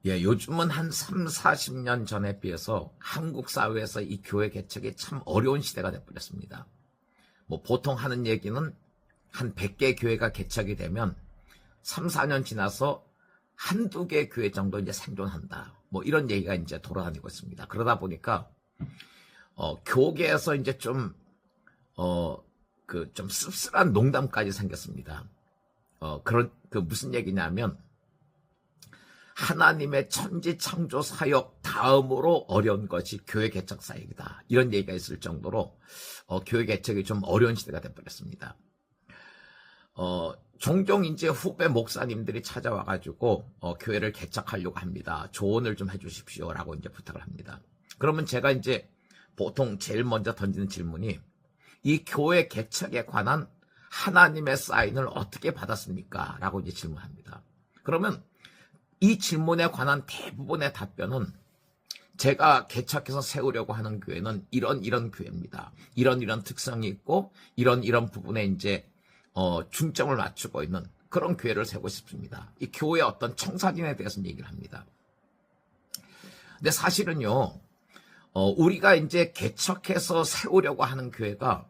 예, 요즘은 한 3, 40년 전에 비해서 한국 사회에서 이 교회 개척이 참 어려운 시대가 돼버렸습니다. 뭐 보통 하는 얘기는 한 100개 교회가 개척이 되면 3, 4년 지나서 한두 개 교회 정도 이제 생존한다. 뭐 이런 얘기가 이제 돌아다니고 있습니다. 그러다 보니까 교계에서 이제 좀 씁쓸한 농담까지 생겼습니다. 무슨 얘기냐면 하나님의 천지 창조 사역 다음으로 어려운 것이 교회 개척 사역이다. 이런 얘기가 있을 정도로 교회 개척이 좀 어려운 시대가 돼버렸습니다. 종종 이제 후배 목사님들이 찾아와가지고 교회를 개척하려고 합니다. 조언을 좀 해주십시오라고 이제 부탁을 합니다. 그러면 제가 이제 보통 제일 먼저 던지는 질문이 이 교회 개척에 관한 하나님의 사인을 어떻게 받았습니까? 라고 이제 질문합니다. 그러면 이 질문에 관한 대부분의 답변은 제가 개척해서 세우려고 하는 교회는 이런 교회입니다. 이런 특성이 있고 이런 부분에 이제 중점을 맞추고 있는 그런 교회를 세우고 싶습니다. 이 교회의 어떤 청사진에 대해서 얘기를 합니다. 근데 사실은요, 우리가 이제 개척해서 세우려고 하는 교회가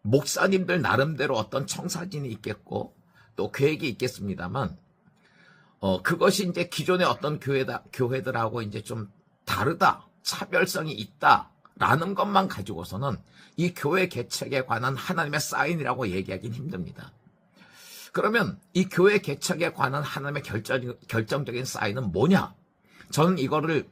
목사님들 나름대로 어떤 청사진이 있겠고 또 계획이 있겠습니다만 그것이 이제 기존의 어떤 교회들하고 이제 좀 다르다, 차별성이 있다라는 것만 가지고서는 이 교회 개척에 관한 하나님의 사인이라고 얘기하기는 힘듭니다. 그러면 이 교회 개척에 관한 하나님의 결정적인 사인은 뭐냐? 저는 이거를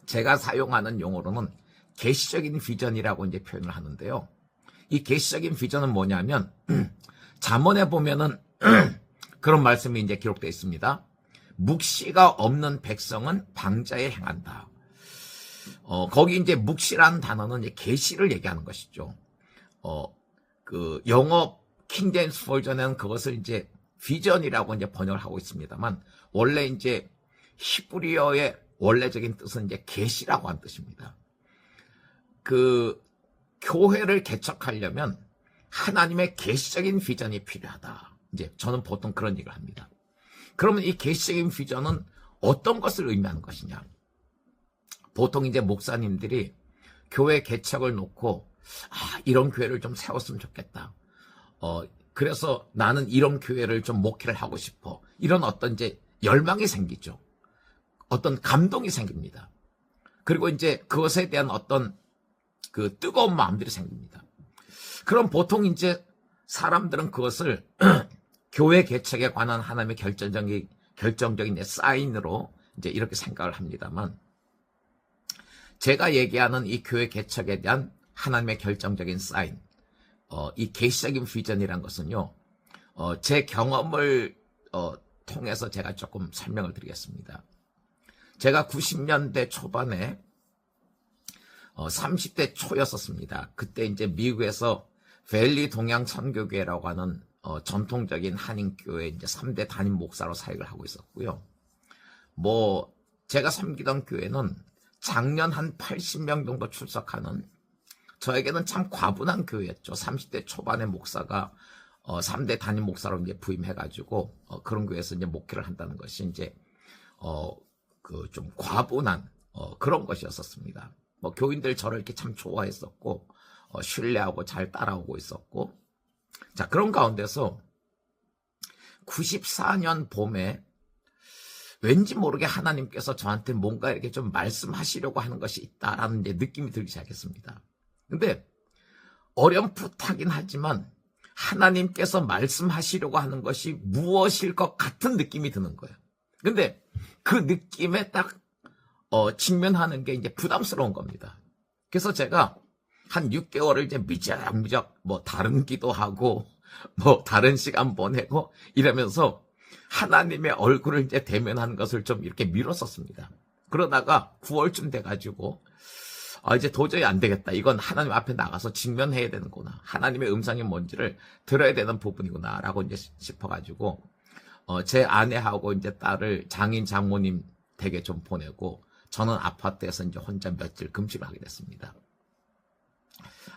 제가 사용하는 용어로는 계시적인 비전이라고 이제 표현을 하는데요. 이 계시적인 비전은 뭐냐면 잠언에 보면은 그런 말씀이 이제 기록되어 있습니다. 묵시가 없는 백성은 방자에 행한다. 거기 이제 묵시라는 단어는 이제 계시를 얘기하는 것이죠. 영어 킹제임스 버전에는 그것을 이제 비전이라고 이제 번역을 하고 있습니다만 원래 이제 히브리어의 원래적인 뜻은 이제 계시라고 하는 뜻입니다. 교회를 개척하려면 하나님의 계시적인 비전이 필요하다. 이제 저는 보통 그런 얘기를 합니다. 그러면 이 계시적인 비전은 어떤 것을 의미하는 것이냐? 보통 이제 목사님들이 교회 개척을 놓고 이런 교회를 좀 세웠으면 좋겠다. 그래서 나는 이런 교회를 좀 목회를 하고 싶어. 이런 어떤 이제 열망이 생기죠. 어떤 감동이 생깁니다. 그리고 이제 그것에 대한 어떤 그 뜨거운 마음들이 생깁니다. 그럼 보통 이제 사람들은 그것을 교회 개척에 관한 하나님의 결정적인 사인으로 이제 이렇게 생각을 합니다만 제가 얘기하는 이 교회 개척에 대한 하나님의 결정적인 사인, 이 계시적인 비전이란 것은요, 제 경험을 통해서 제가 조금 설명을 드리겠습니다. 제가 90년대 초반에 30대 초였었습니다. 그때 이제 미국에서 벨리 동양 선교교회라고 하는 전통적인 한인교회 이제 3대 담임 목사로 사역을 하고 있었고요. 제가 섬기던 교회는 작년 한 80명 정도 출석하는 저에게는 참 과분한 교회였죠. 30대 초반의 목사가 3대 담임 목사로 이제 부임해가지고 그런 교회에서 이제 목회를 한다는 것이 이제 좀 과분한 그런 것이었었습니다. 교인들 저를 이렇게 참 좋아했었고 신뢰하고 잘 따라오고 있었고 자 그런 가운데서 94년 봄에 왠지 모르게 하나님께서 저한테 뭔가 이렇게 좀 말씀하시려고 하는 것이 있다라는 이제 느낌이 들기 시작했습니다. 근데 어렴풋하긴 하지만 하나님께서 말씀하시려고 하는 것이 무엇일 것 같은 느낌이 드는 거예요. 근데 그 느낌에 딱 직면하는 게 이제 부담스러운 겁니다. 그래서 제가 한 6개월을 이제 미적미적 다른 기도하고 다른 시간 보내고 이러면서 하나님의 얼굴을 이제 대면하는 것을 좀 이렇게 미뤘었습니다. 그러다가 9월쯤 돼가지고 이제 도저히 안 되겠다. 이건 하나님 앞에 나가서 직면해야 되는구나. 하나님의 음성이 뭔지를 들어야 되는 부분이구나. 라고 이제 싶어가지고 제 아내하고 이제 딸을 장인 장모님 댁에 좀 보내고 저는 아파트에서 이제 혼자 며칠 금식을 하게 됐습니다.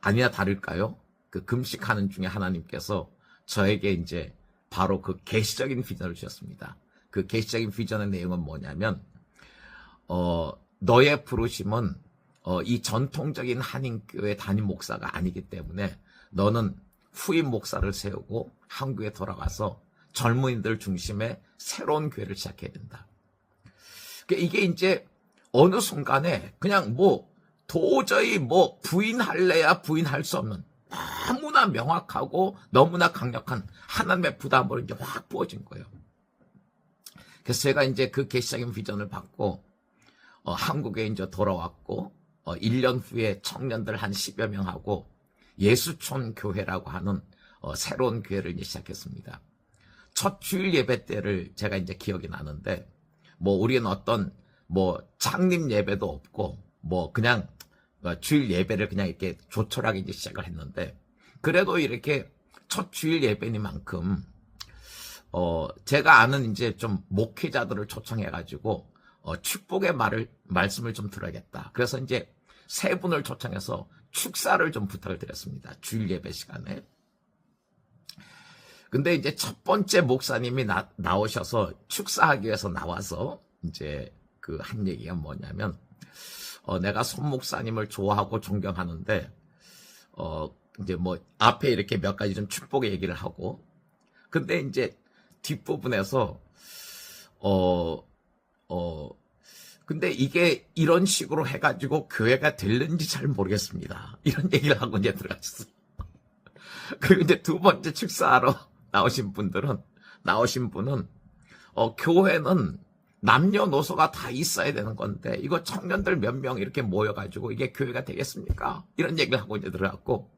아니나 다를까요? 그 금식하는 중에 하나님께서 저에게 이제 바로 그 계시적인 비전을 주셨습니다. 그 계시적인 비전의 내용은 뭐냐면 너의 부르심은 이 전통적인 한인교회 담임 목사가 아니기 때문에 너는 후임 목사를 세우고 한국에 돌아가서 젊은이들 중심의 새로운 교회를 시작해야 된다. 이게 이제 어느 순간에 그냥 도저히 부인할래야 부인할 수 없는 너무나 명확하고 너무나 강력한 하나님의 부담으로 이제 확 부어진 거예요. 그래서 제가 이제 그 계시적인 비전을 받고 한국에 이제 돌아왔고 1년 후에 청년들 한 10여 명하고 예수촌 교회라고 하는 새로운 교회를 이제 시작했습니다. 첫 주일 예배 때를 제가 이제 기억이 나는데 우리는 어떤 창립 예배도 없고 그냥 주일 예배를 그냥 이렇게 조촐하게 이제 시작을 했는데 그래도 이렇게 첫 주일 예배니만큼 제가 아는 이제 좀 목회자들을 초청해가지고 축복의 말씀을 좀 들어야겠다. 그래서 이제 세 분을 초청해서 축사를 좀 부탁을 드렸습니다. 주일 예배 시간에. 근데 이제 첫 번째 목사님이 나오셔서 축사하기 위해서 나와서 이제 그 한 얘기가 뭐냐면 내가 손 목사님을 좋아하고 존경하는데 이제 앞에 이렇게 몇 가지 좀 축복의 얘기를 하고 근데 이제 뒷부분에서 근데 이게 이런 식으로 해가지고 교회가 될는지 잘 모르겠습니다. 이런 얘기를 하고 이제 들어갔어요. 그리고 이제 두 번째 축사하러 나오신 분은 교회는 남녀노소가 다 있어야 되는 건데 이거 청년들 몇 명 이렇게 모여가지고 이게 교회가 되겠습니까? 이런 얘기를 하고 이제 들어갔고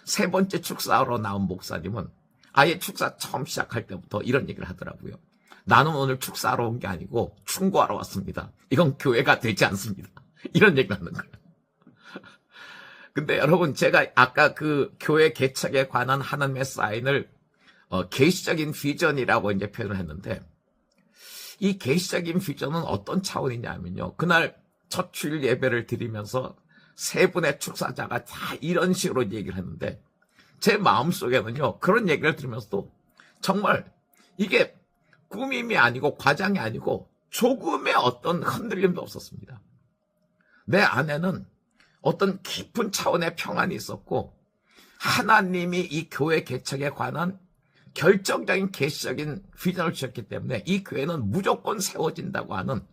세 번째 축사하러 나온 목사님은 아예 축사 처음 시작할 때부터 이런 얘기를 하더라고요. 나는 오늘 축사하러 온 게 아니고 충고하러 왔습니다. 이건 교회가 되지 않습니다. 이런 얘기를 하는 거예요. 근데 여러분 제가 아까 그 교회 개척에 관한 하나님의 사인을 계시적인 비전이라고 이제 표현을 했는데 이 계시적인 비전은 어떤 차원이냐면요. 그날 첫 주일 예배를 드리면서 세 분의 축사자가 다 이런 식으로 얘기를 했는데 제 마음속에는요. 그런 얘기를 들으면서도 정말 이게 꾸밈이 아니고 과장이 아니고 조금의 어떤 흔들림도 없었습니다. 내 안에는 어떤 깊은 차원의 평안이 있었고 하나님이 이 교회 개척에 관한 결정적인 계시적인 비전을 주셨기 때문에 이 교회는 무조건 세워진다고 하는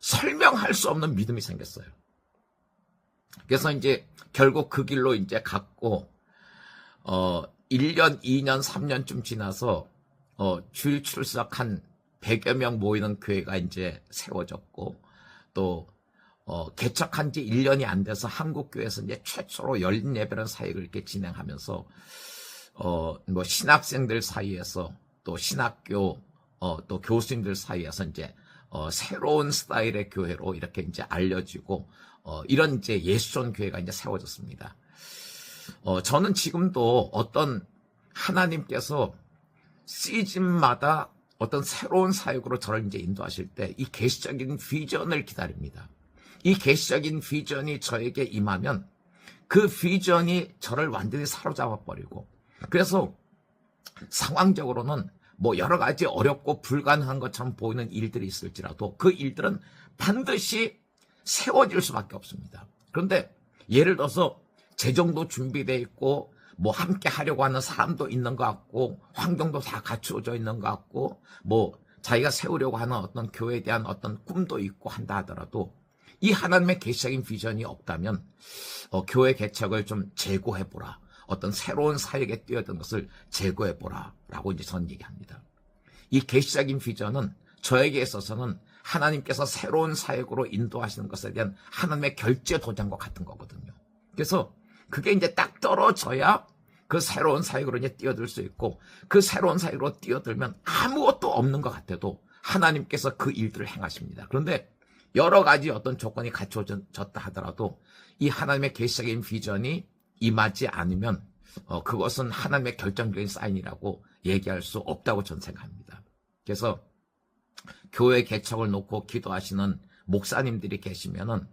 설명할 수 없는 믿음이 생겼어요. 그래서 이제 결국 그 길로 이제 갔고 1년, 2년, 3년쯤 지나서 주일 출석 한 100여 명 모이는 교회가 이제 세워졌고 또 개척한 지 1년이 안 돼서 한국교회에서 이제 최초로 열린 예배라는 사역을 이렇게 진행하면서 신학생들 사이에서 또 신학교 또 교수님들 사이에서 이제 새로운 스타일의 교회로 이렇게 이제 알려지고 이런 이제 예수촌 교회가 이제 세워졌습니다. 저는 지금도 어떤 하나님께서 시즌마다 어떤 새로운 사역으로 저를 이제 인도하실 때 이 계시적인 비전을 기다립니다. 이 계시적인 비전이 저에게 임하면 그 비전이 저를 완전히 사로잡아 버리고 그래서 상황적으로는 여러 가지 어렵고 불가능한 것처럼 보이는 일들이 있을지라도 그 일들은 반드시 세워질 수밖에 없습니다. 그런데 예를 들어서 재정도 준비되어 있고 함께 하려고 하는 사람도 있는 것 같고 환경도 다 갖추어져 있는 것 같고 자기가 세우려고 하는 어떤 교회에 대한 어떤 꿈도 있고 한다 하더라도 이 하나님의 계시적인 비전이 없다면 교회 개척을 좀 재고해보라. 어떤 새로운 사역에 뛰어든 것을 재고해보라 라고 이제 저는 얘기합니다. 이 계시적인 비전은 저에게 있어서는 하나님께서 새로운 사역으로 인도하시는 것에 대한 하나님의 결제 도장과 같은 거거든요. 그래서 그게 이제 딱 떨어져야 그 새로운 사역으로 이제 뛰어들 수 있고 그 새로운 사역으로 뛰어들면 아무것도 없는 것 같아도 하나님께서 그 일들을 행하십니다. 그런데 여러 가지 어떤 조건이 갖춰졌다 하더라도 이 하나님의 계시적인 비전이 임하지 않으면 그것은 하나님의 결정적인 사인이라고 얘기할 수 없다고 저는 생각합니다. 그래서 교회 개척을 놓고 기도하시는 목사님들이 계시면은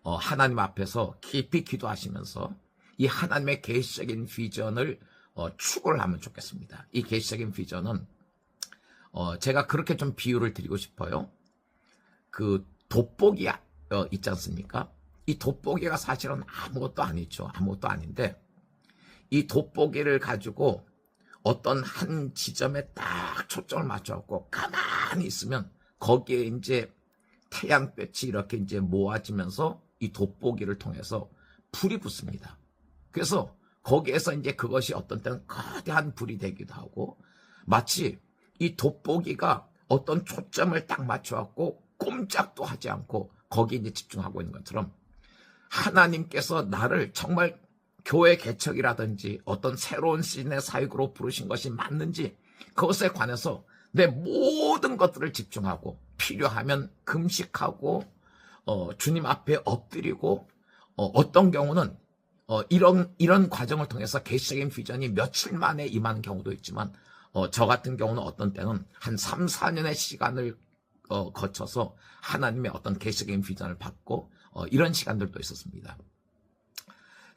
하나님 앞에서 깊이 기도하시면서 이 하나님의 계시적인 비전을 추구를 하면 좋겠습니다. 이 계시적인 비전은 제가 그렇게 좀 비유를 드리고 싶어요. 그 돋보기 있지 않습니까? 이 돋보기가 사실은 아무것도 아니죠. 아무것도 아닌데 이 돋보기를 가지고 어떤 한 지점에 딱 초점을 맞춰갖고 가만히 있으면 거기에 이제 태양볕이 이렇게 이제 모아지면서 이 돋보기를 통해서 불이 붙습니다. 그래서 거기에서 이제 그것이 어떤 때는 거대한 불이 되기도 하고 마치 이 돋보기가 어떤 초점을 딱 맞춰갖고 꼼짝도 하지 않고 거기에 이제 집중하고 있는 것처럼 하나님께서 나를 정말 교회 개척이라든지 어떤 새로운 시즌의 사역으로 부르신 것이 맞는지 그것에 관해서 내 모든 것들을 집중하고 필요하면 금식하고 주님 앞에 엎드리고 어떤 경우는 이런 과정을 통해서 개시적인 비전이 며칠 만에 임하는 경우도 있지만 저 같은 경우는 어떤 때는 한 3, 4년의 시간을 거쳐서 하나님의 어떤 개시적인 비전을 받고 이런 시간들도 있었습니다.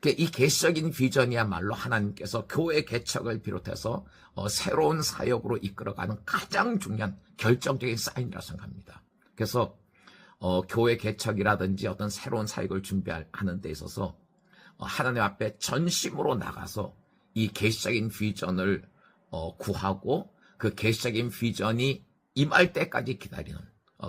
이 개시적인 비전이야말로 하나님께서 교회 개척을 비롯해서 새로운 사역으로 이끌어가는 가장 중요한 결정적인 사인이라고 생각합니다. 그래서 교회 개척이라든지 어떤 새로운 사역을 준비하는 데 있어서 하나님 앞에 전심으로 나가서 이 개시적인 비전을 구하고 그 개시적인 비전이 임할 때까지 기다리는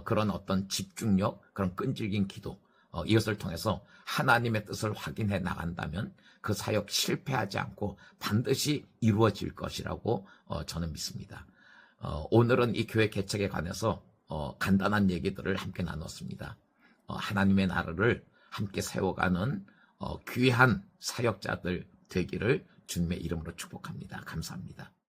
그런 어떤 집중력, 그런 끈질긴 기도, 이것을 통해서 하나님의 뜻을 확인해 나간다면 그 사역 실패하지 않고 반드시 이루어질 것이라고 저는 믿습니다. 오늘은 이 교회 개척에 관해서 간단한 얘기들을 함께 나눴습니다. 하나님의 나라를 함께 세워가는 귀한 사역자들 되기를 주님의 이름으로 축복합니다. 감사합니다.